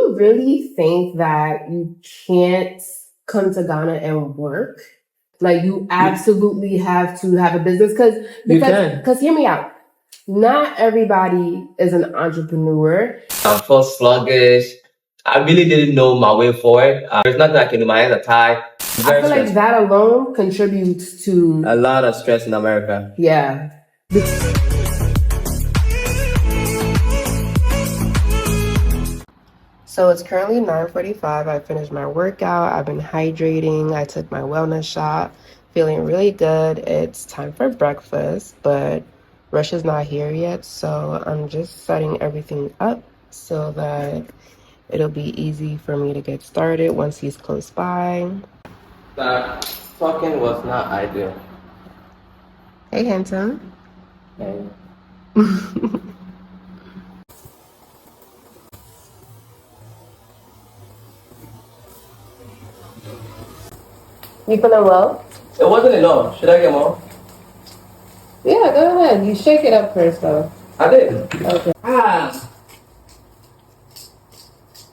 you really think that you can't come to Ghana and work? Like you absolutely have to have a business because hear me out. Not everybody is an entrepreneur. I felt sluggish. I really didn't know my way forward. There's nothing I can do. My hands are tied. I feel like that alone contributes to a lot of stress in America. Yeah. So it's currently 9:45. I finished my workout. I've been hydrating. I took my wellness shot. Feeling really good. It's time for breakfast, but Rush is not here yet, so I'm just setting everything up so that it'll be easy for me to get started once he's close by. That fucking was not ideal. Hey, handsome. Hey. You feeling well? It wasn't enough. Should I get more? Yeah, go ahead. You shake it up first, though. I did. Okay.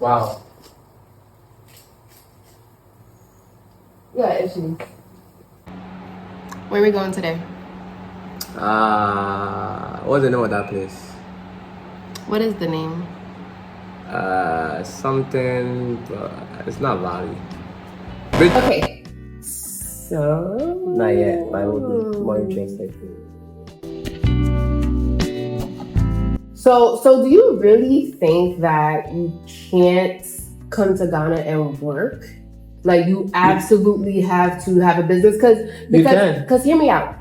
Wow. Yeah, issues. Where are we going today? What's the name of that place? What is the name? Something. It's not Valley. Okay. So. Not yet. I will be more interested. So do you really think that you can't come to Ghana and work? Like you absolutely have to have a business because hear me out.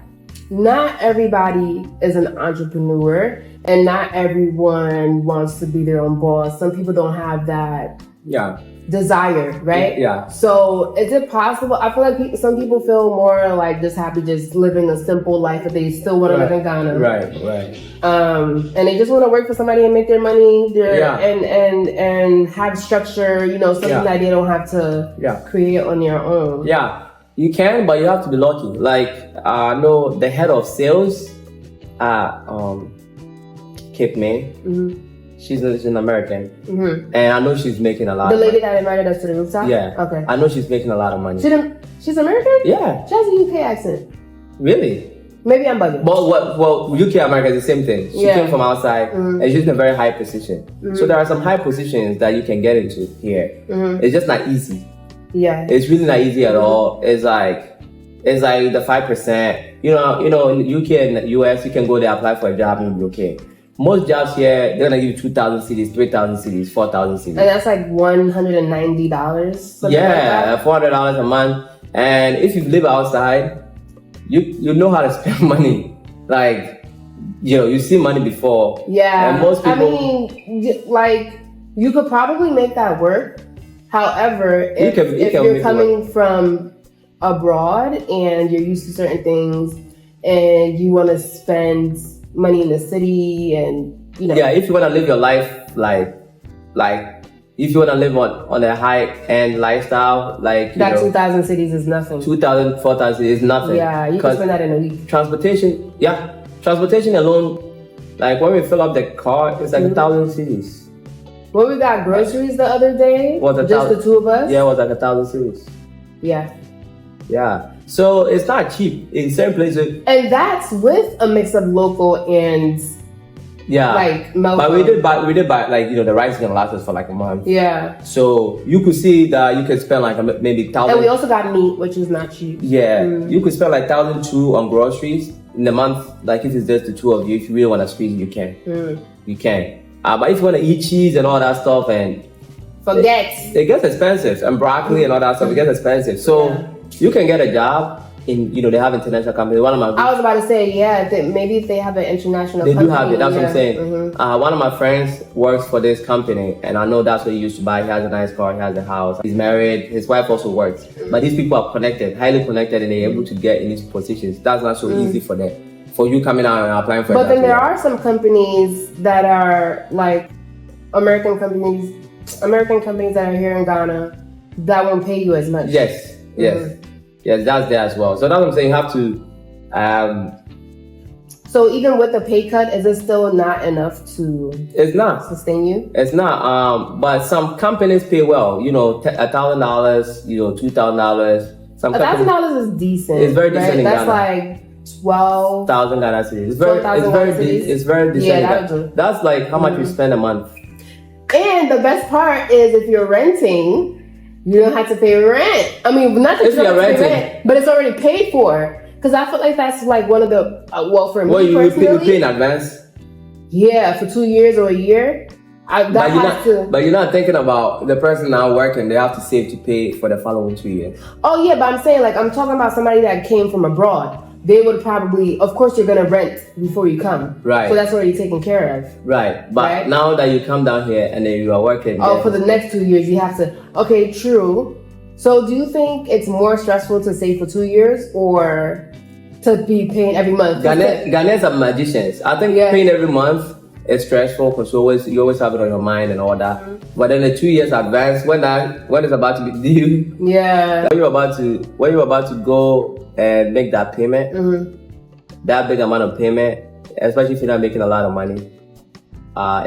Not everybody is an entrepreneur and not everyone wants to be their own boss. Some people don't have that desire, right? Yeah. So is it possible? I feel like some people feel more like just happy just living a simple life, but they still want to live in Ghana. Right. And they just want to work for somebody and make their money and have structure, something that they don't have to create on their own. Yeah, you can, but you have to be lucky. Like, I know the head of sales at Cape May. Mm-hmm. She's an American, and I know she's making a lot. The lady that invited us to the rooftop. Yeah. Okay. I know she's making a lot of money. She's American. Yeah. She has a UK accent. Really? Maybe I'm bugging. But UK America is the same thing. She came from outside, and she's in a very high position. So there are some high positions that you can get into here. It's just not easy. Yeah. It's really not easy at all. It's like the 5%. In the UK and US, you can go there, apply for a job, and you'll be okay. Most jobs here, they're gonna give you 2,000 cedis, 3,000 cedis, 4,000 cedis. And that's like $190. Yeah, $400 a month. And if you live outside, you know how to spend money. Like, you see money before. Yeah. And most people, you could probably make that work. However, if you're coming from abroad and you're used to certain things and you want to spend money in the city and if you want to live your life like if you want to live on a high-end lifestyle, like that 2,000 cedis is nothing. 2,000, 4,000 is nothing. Yeah, you can spend that in a week. Transportation alone, like when we fill up the car, it's like 1,000 cedis. When we got groceries the other day, the two of us. Yeah, it was like 1,000 cedis. Yeah. So it's not cheap in certain places. And that's with a mix of local and like milk. But we did buy like the rice can last us for like a month. Yeah. So you could see that you could spend like maybe 1,000. And we also got meat, which is not cheap. Yeah. You could spend like 1,200 on groceries in a month. Like if it's just the two of you, if you really want to squeeze, you can. You can. But if you want to eat cheese and all that stuff and it gets expensive, and broccoli and all that stuff, it gets expensive. So you can get a job in, they have international companies. I was about to say, maybe if they have an international company. They do have it, that's what I'm saying. One of my friends works for this company, and I know that's what he used to buy. He has a nice car, he has a house. He's married, his wife also works. But these people are connected, highly connected, and they're able to get in these positions. That's not so easy for them. For you coming out and applying for But then there are some companies that are like American companies that are here in Ghana that won't pay you as much. Yes, that's there as well. So that's what I'm saying. You have to So even with the pay cut, is it still not enough to? It's not sustain you. It's not. But some companies pay well. You know, $1,000. You know, $2,000. $1,000 is decent. It's very decent. Right? That's like 12,000 Ghana cedis. It's very decent. Yeah, that's like how much you spend a month. And the best part is if you're renting, you don't have to pay rent. I mean, not that you don't have to pay rent, but it's already paid for. Because I feel like that's like one of the, for me personally. You pay in advance? Yeah, for 2 years or a year. But you're not thinking about the person now working. They have to save to pay for the following 2 years. Oh yeah, but I'm saying like I'm talking about somebody that came from abroad. They would probably, of course, you're gonna rent before you come. Right. So that's already taken care of. Right. But now that you come down here and then you are working. For the next 2 years you have to. Okay, true. So do you think it's more stressful to save for 2 years or to be paying every month? Ghanaians are magicians. I think paying every month is stressful because you always have it on your mind and all that. Mm-hmm. But then the 2 years advance, when it's about to be due, when you're about to go and make that payment, that big amount of payment, especially if you're not making a lot of money,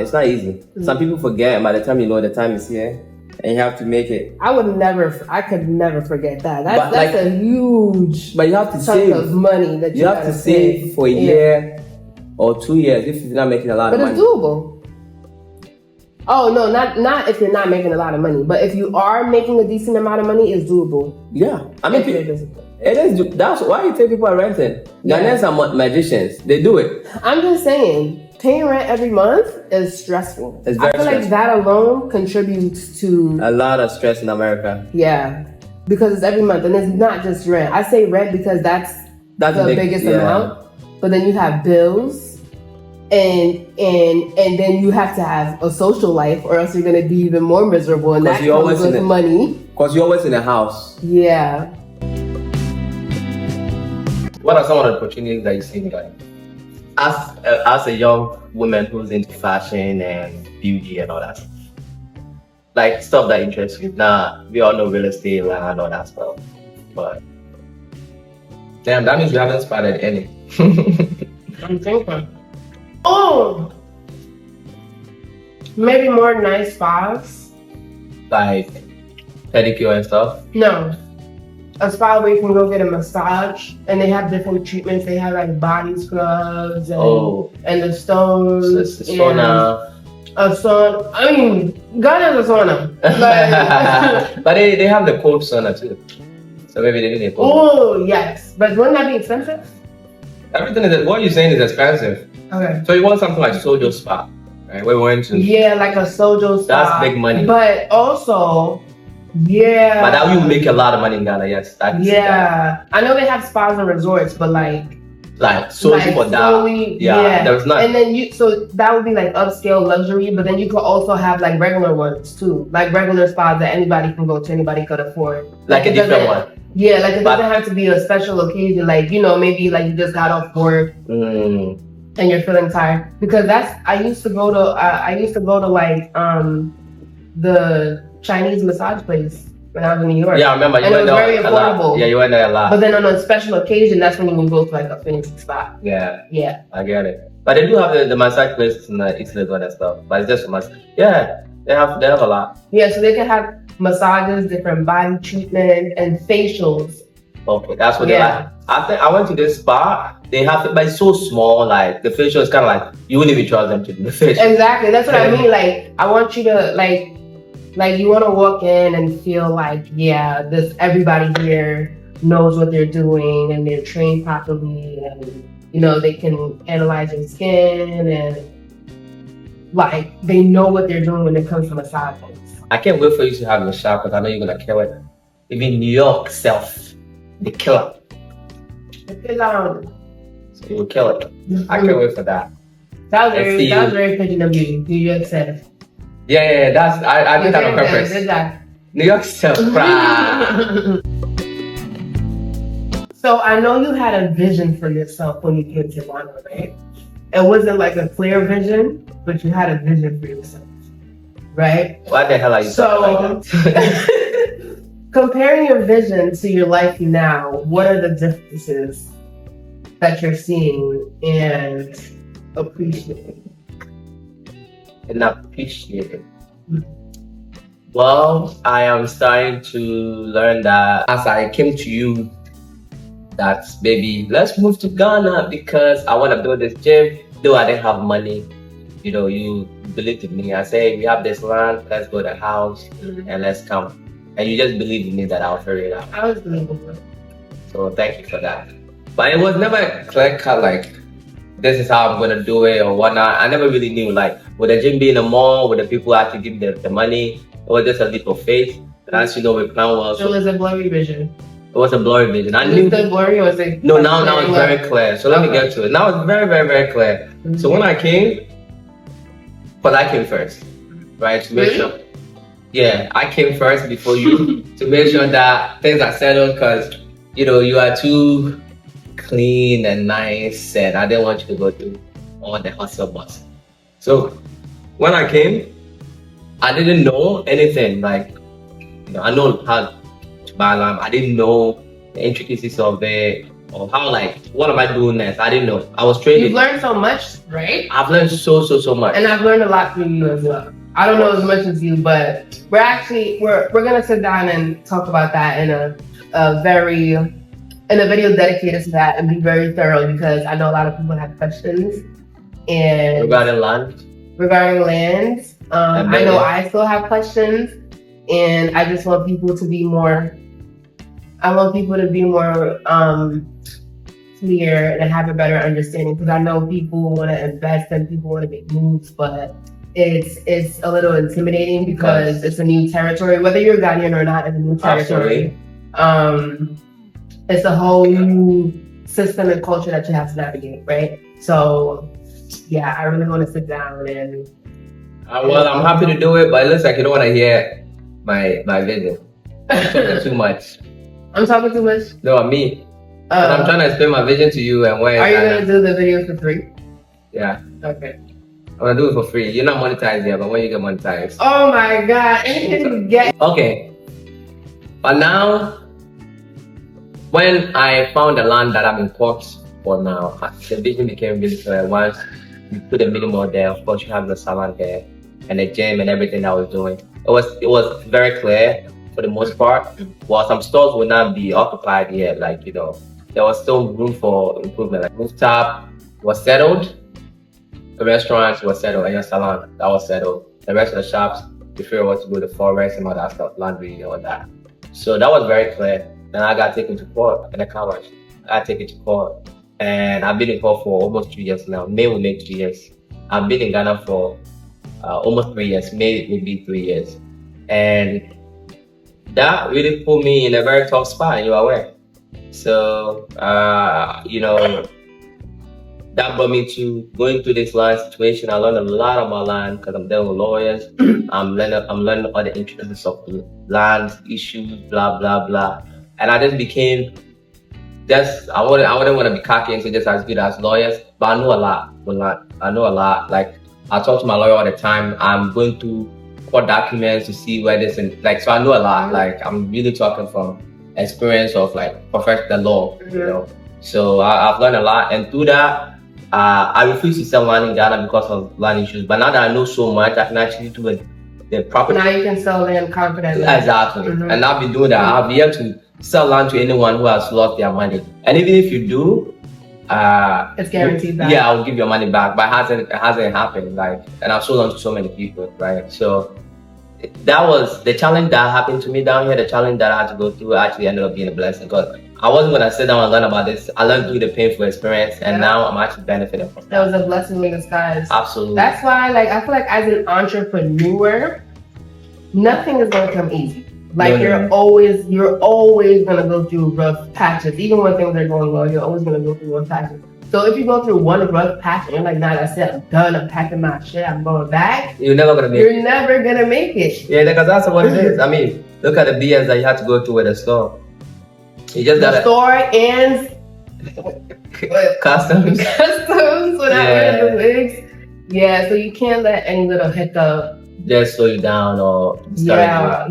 it's not easy. Mm-hmm. Some people forget, and by the time you know the time is here, and you have to make it. I could never forget that. That's a huge but you have to chunk save of money that you have to save for a year or 2 years if you're not making a lot of money. But it's doable. Oh no, not if you're not making a lot of money, but if you are making a decent amount of money, it's doable. Yeah, I mean, it is. That's why you think people are renting. Ghanaians are magicians. They do it. I'm just saying. Paying rent every month is stressful. It's very stressful. Like that alone contributes to a lot of stress in America. Yeah, because it's every month, and it's not just rent. I say rent because that's the biggest amount. But then you have bills, and then you have to have a social life, or else you're gonna be even more miserable. And that comes with money. Because you're always in the house. Yeah. What are some of the opportunities that you see in life? As a young woman who's into fashion and beauty and all that, like stuff that interests you. Now we all know real estate, land, all that stuff, but damn, that means you haven't spotted any. I'm thinking. Oh, maybe more nice spas, like pedicure and stuff. No. A spa where you can go get a massage, and they have different treatments. They have like body scrubs and the stones. The sauna. A sauna. I mean, Ghana's a sauna. But they have the cold sauna too. So maybe they need a cold. Oh yes, but wouldn't that be expensive? What you're saying is expensive. Okay. So you want something like Sojo Spa, right? We went to. Yeah, like a Sojo Spa. That's big money. But also. Yeah. But that will make a lot of money in Ghana, yes. I know they have spas and resorts, but solely for that. Yeah. There's not. And then so that would be like upscale luxury, but then you could also have like regular ones too. Like regular spas that anybody can go to, anybody could afford. Like a different one. Yeah, like it doesn't have to be a special occasion, like, you know, maybe like you just got off work and you're feeling tired. Because I used to go to like the Chinese massage place when I was in New York. Yeah, I remember. And it was very affordable. Yeah, you went there a lot. But then on a special occasion, that's when you would go to like a fancy spot. Yeah. Yeah. I get it. But they do have the massage places in Italy and stuff. But it's just for massage. Yeah, they have a lot. Yeah, so they can have massages, different body treatment, and facials. Okay, that's what they like. I went to this spa. They have it, but it's so small. Like the facial is kind of like you wouldn't even trust them to do the facial. Exactly, that's what I mean. Like I want you to like you want to walk in and feel like everybody here knows what they're doing and they're trained properly, and you know they can analyze your skin and like they know what they're doing when it comes to massages. I can't wait for you to have your shower because I know you're gonna kill it. Even New York self, the killer. So you will kill it. I can't wait for that. That was very pigeon of you. New York self. Yeah. I did that on purpose. New York self. So I know you had a vision for yourself when you came to Ghana, right? It wasn't like a clear vision, but you had a vision for yourself, right? Why the hell are you talking like that? Comparing your vision to your life now, what are the differences? that you're seeing and appreciating? And appreciate it. Well, I am starting to learn that as I came to you, that baby, let's move to Ghana because I want to build this gym. Though I didn't have money, you believed in me. I said, we have this land, let's build a house and let's come. And you just believed in me that I'll figure it out. I was believable. So thank you for that. But it was never a clear cut like, this is how I'm going to do it or whatnot. I never really knew, like, would the gym be in the mall? Would the people actually give me the money? It was just a leap of faith. And as you know, we plan well. So it was a blurry vision. It was a blurry vision. I knew. Was it blurry or was it? No, now it's very clear. So let me get to it. Now it's very, very, very clear. So when I came, but I came first, right? To make sure. Yeah, I came first before you to make sure that things are settled because, you are too clean and nice and I didn't want you to go through all the hustle bus. So when I came, I didn't know anything. Like, I know how to buy land. I didn't know the intricacies of it or how, like, what am I doing next? I didn't know. I was trained. You've learned so much, right? I've learned so much. And I've learned a lot from you as well. I don't know as much as you, but we're gonna sit down and talk about that in a video dedicated to that and be very thorough because I know a lot of people have questions and regarding land. I know I still have questions and I just want people to be more clear and have a better understanding because I know people want to invest and people want to make moves, but it's a little intimidating because it's a new territory. Whether you're Ghanaian or not, it's a new territory. It's a whole new system and culture that you have to navigate, right? So, yeah, I really want to sit down and. Well, I'm happy to do it, but it looks like you don't want to hear my vision. I'm talking too much. I'm talking too much? No, me. I'm trying to explain my vision to you and where. Are you gonna do the video for free? Yeah. Okay. I'm gonna do it for free. You're not monetized yet, but when you get monetized. Oh my God! Anything you get. Okay. But now, when I found the land that I'm in courts for now, the vision became really clear. Once you put a minimum there, of course you have the salon there and the gym and everything that I was doing. It was very clear for the most part. While some stores would not be occupied yet, like there was still room for improvement. Like rooftop was settled, the restaurants was settled, and your salon that was settled. The rest of the shops, you figure what to do, the forest and all that stuff, laundry and all that. So that was very clear. Then I got taken to court in the car wash. I got taken to court, and I've been in court for almost 2 years now. May will make 2 years. I've been in Ghana for almost 3 years. May will be 3 years, and that really put me in a very tough spot. You are aware. So that brought me to going through this land situation. I learned a lot about land because I'm dealing with lawyers. I'm learning all the intricacies of land issues, blah blah blah. And I just became I wouldn't want to be cocky and say just as good as lawyers, but I know a lot. I know a lot. Like I talk to my lawyer all the time. I'm going through court documents to see where this and like so I know a lot. Like I'm really talking from experience of like professional law, So I've learned a lot, and through that. I refuse to sell land in Ghana because of land issues. But now that I know so much, I can actually do the proper. Now you can sell land confidently. Exactly. And I've been doing that. I'll be able to sell land to anyone who has lost their money. And even if you do, it's guaranteed back. Yeah, I'll give your money back. But it hasn't happened. Like, and I've sold on to so many people, right? So that was the challenge that happened to me down here. The challenge that I had to go through actually ended up being a blessing because I wasn't gonna sit down and learn about this. I learned through the painful experience, and now I'm actually benefiting from that. That was a blessing in disguise. Absolutely. That's why, I feel like as an entrepreneur, nothing is gonna come easy. You're always gonna go through rough patches. Even when things are going well, you're always gonna go through rough patches. So if you go through one rough patch and you're like, nah, that's it, I'm done, I'm packing my shit, I'm going back. You're never gonna make it. Yeah, because that's what it is. I mean, look at the BS that you have to go through with the store. You just got the store and customs. Customs without rid of the wigs. Yeah, so you can't let any little hiccup just slow you down or yeah.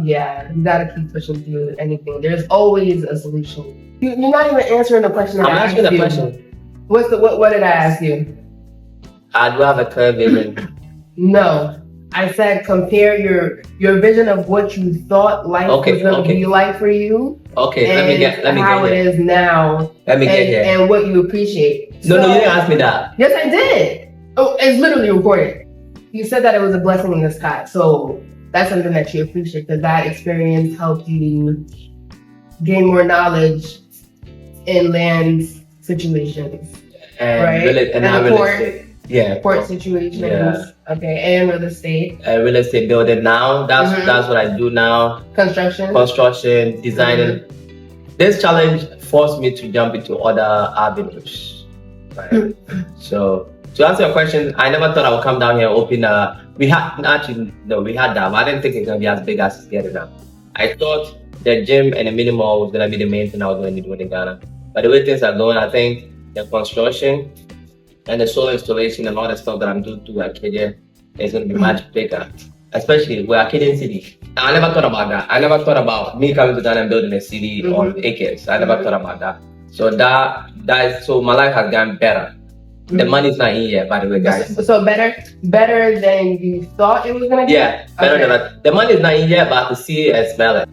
You gotta keep pushing through anything. There's always a solution. You're not even answering the question. I'm answering the question. What did I ask you? I do have a clear vision. No. I said compare your vision of what you thought life was going to be like for you. Okay, let me how it is now. Let me get here. And what you appreciate. No, you didn't ask me that. Yes, I did. Oh, it's literally recorded. You said that it was a blessing in the sky. So that's something that you appreciate, because that experience helped you gain more knowledge in land situations. And right? And real estate. Yeah. Port situations. Yeah. Okay, and real estate. Real estate building now. That's what I do now. Construction, designing. This challenge forced me to jump into other avenues. Right? So to answer your question, I never thought I would come down here and open we had that, but I didn't think it's gonna be as big as it's getting now. I thought the gym and the mini mall was gonna be the main thing I was gonna be doing in Ghana. But the way things are going, I think the construction and the solar installation and all the stuff that I'm doing to Arcadia is going to be much bigger, especially we're Arcadian city. I never thought about that. I never thought about me coming to Ghana and building a city on acres. I never thought about that. So so my life has gotten better. The money's not in yet, by the way, guys. So better than you thought it was going to be? Yeah, better than that. The money's not in yet, but I can see it and smell it.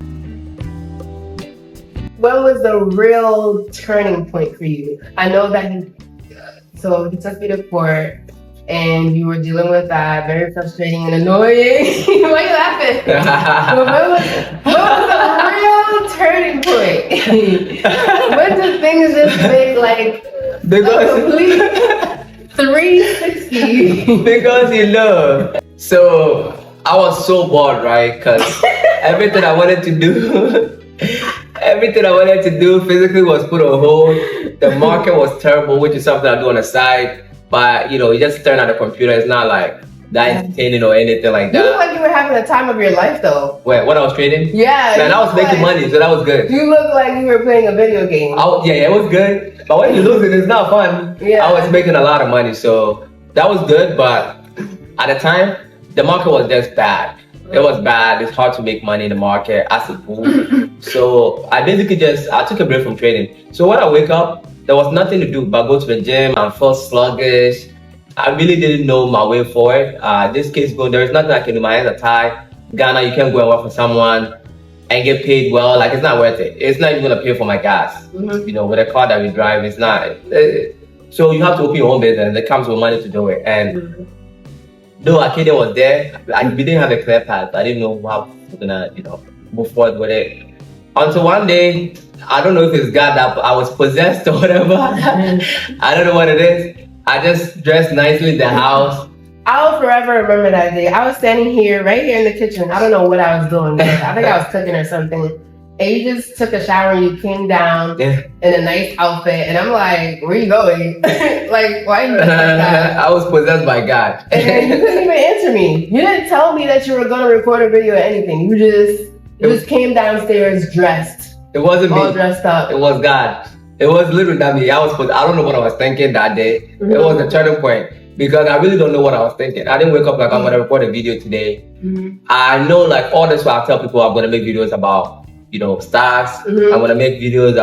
What was the real turning point for you? I know that he took me to court and you were dealing with that, very frustrating and annoying. Why are you laughing? What was the real turning point? When did things just make like a complete 360? Because so I was so bored, right? Because everything I wanted to do physically was put on hold. The market was terrible, which is something I do on the side. But you just turn on the computer. It's not like that entertaining or anything like that. You look like you were having the time of your life, though. Wait, when I was trading? Yeah. Man, I was making money, so that was good. You look like you were playing a video game. Yeah, it was good. But when you lose it, it's not fun. Yeah. I was making a lot of money, so that was good. But at the time, the market was just bad. It was bad. It's hard to make money in the market as a fool. So I basically I took a break from trading. So when I wake up, there was nothing to do but go to the gym. I felt sluggish. I really didn't know my way forward. This kid's going, there is nothing I can do. My hands are tied. Ghana, you can't go and work for someone and get paid well. Like, it's not worth it. It's not even going to pay for my gas. With the car that we drive, it's not. So you have to open your own business, and it comes with money to do it. And though Arcadia was there, we didn't have a clear path. I didn't know how we're gonna, move forward with it. Until one day, I don't know if it's God that I was possessed or whatever. I don't know what it is. I just dressed nicely in the house. I'll forever remember that day. I was standing right here in the kitchen. I don't know what I was doing. I think I was cooking or something. And you just took a shower and you came down in a nice outfit. And I'm like, where are you going? Like, why are you like that? I was possessed by God. And you couldn't even answer me. You didn't tell me that you were going to record a video or anything. You just came downstairs dressed. It wasn't me. All dressed up. It was God. It was literally not me. I don't know what I was thinking that day. It was a turning point. Because I really don't know what I was thinking. I didn't wake up like I'm going to record a video today. I know like all this while I tell people I'm going to make videos about stocks. I'm gonna make videos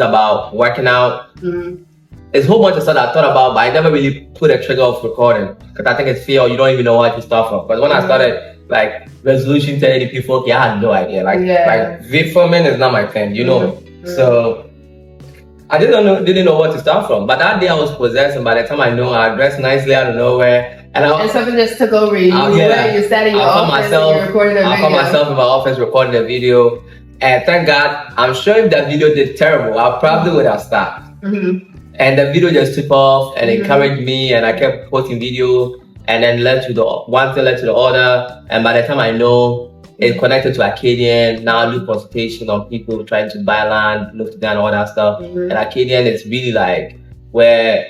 about working out. There's a whole bunch of stuff I thought about, but I never really put a trigger off recording because I think it's fear. You don't even know what to start from. But when I started like resolution 1080p 4K, I had no idea. Like vid filming is not my thing, So I didn't know what to start from. But that day I was possessed, and by the time I know, I dressed nicely out of nowhere. And something just took over you. You sat in your office and you recorded a video. I found myself in my office recording a video. And thank God, I'm sure if that video did terrible, I probably would have stopped. And the video just took off and encouraged me, and I kept posting video, and then one thing led to the other. And by the time I know, it connected to Arcadian. Now I do consultation on people trying to buy land, look to down all that stuff. And Arcadian is really like where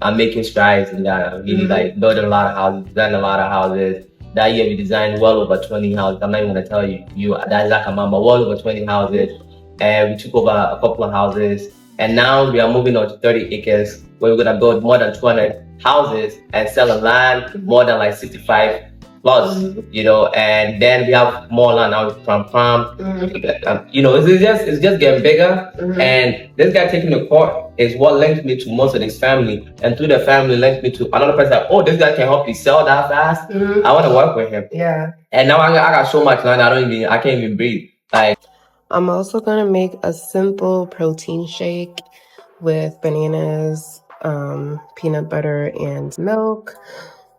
I'm making strides in Ghana. Really like building a lot of houses, designing a lot of houses. That year we designed well over 20 houses. I'm not even gonna tell you that exact amount, but well over 20 houses. And we took over a couple of houses. And now we are moving on to 30 acres where we're gonna build more than 200 houses and sell a land more than like 65 plus, you know, and then we have more land now from farm. You know, it's just getting bigger. And this guy taking the court is what linked me to most of his family, and through the family linked me to another person. Like, oh, this guy can help you sell that fast. I want to work with him. Yeah. And now I got so much land, I can't even breathe. Like, I'm also gonna make a simple protein shake with bananas, peanut butter, and milk.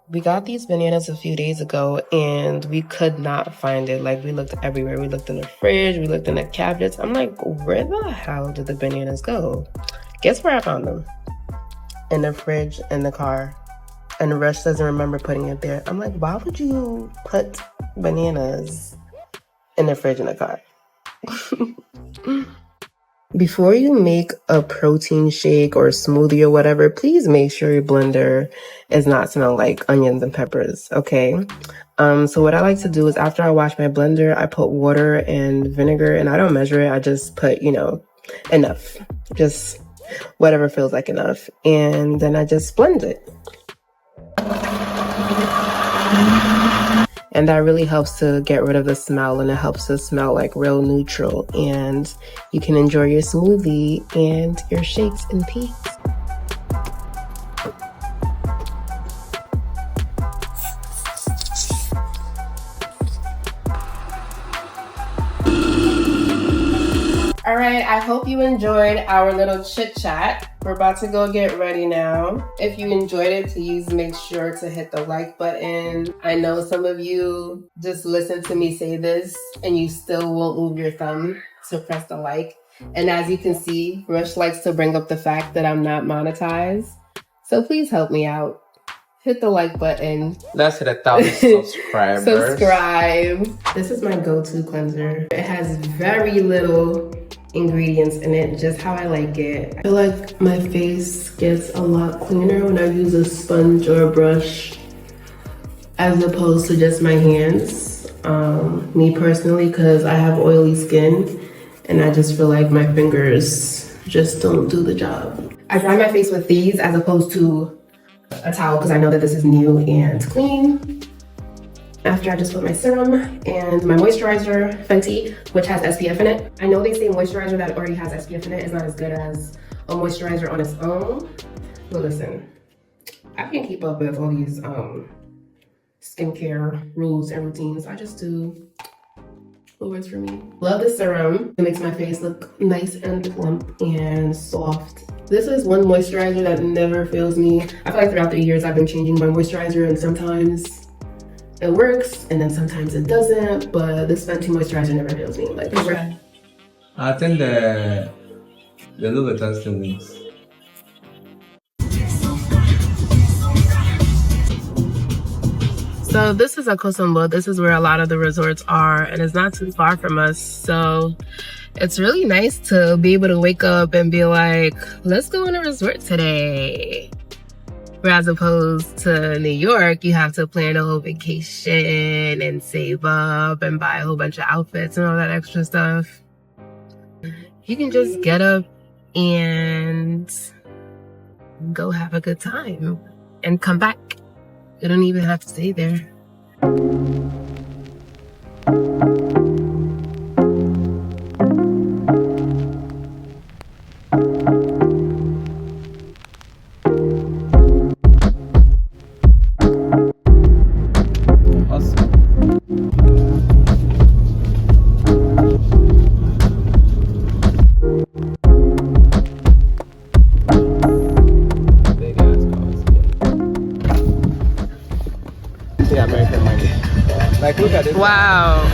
We got these bananas a few days ago and we could not find it. Like, we looked everywhere. We looked in the fridge, we looked in the cabinets. I'm like, where the hell did the bananas go? Guess where I found them? In the fridge, in the car. And Rush doesn't remember putting it there. I'm like, why would you put bananas in the fridge in the car? Before you make a protein shake or smoothie or whatever, please make sure your blender is not smelling like onions and peppers, okay? So what I like to do is after I wash my blender, I put water and vinegar, and I don't measure it. I just put, you know, enough, just whatever feels like enough. And then I just blend it. And that really helps to get rid of the smell, and it helps to smell like real neutral. And you can enjoy your smoothie and your shakes in peace. All right, I hope you enjoyed our little chit chat. We're about to go get ready now. If you enjoyed it, please make sure to hit the like button. I know some of you just listen to me say this and you still won't move your thumb to press the like. And as you can see, Rush likes to bring up the fact that I'm not monetized. So please help me out. Hit the like button. Let's hit 1,000 subscribers. Subscribe. This is my go-to cleanser. It has very little ingredients in it, just how I like it. I feel like my face gets a lot cleaner when I use a sponge or a brush as opposed to just my hands. Me personally, because I have oily skin and I just feel like my fingers just don't do the job. I dry my face with these as opposed to a towel because I know that this is new and clean. After I just put my serum and my moisturizer, Fenty, which has SPF in it. I know they say moisturizer that already has SPF in it is not as good as a moisturizer on its own. But listen, I can't keep up with all these skincare rules and routines. I just do what works for me. Love this serum. It makes my face look nice and plump and soft. This is one moisturizer that never fails me. I feel like throughout the years I've been changing my moisturizer, and sometimes it works and then sometimes it doesn't, but this Fenty moisturizer never fails me. Like, I think the Louis Vuitton still wins. So this is a Kosombo. This is where a lot of the resorts are, and it's not too far from us. So it's really nice to be able to wake up and be like, let's go on a resort today. Whereas opposed to New York, you have to plan a whole vacation and save up and buy a whole bunch of outfits and all that extra stuff. You can just get up and go have a good time and come back. You don't even have to stay there. American money. Like, look at this. Wow.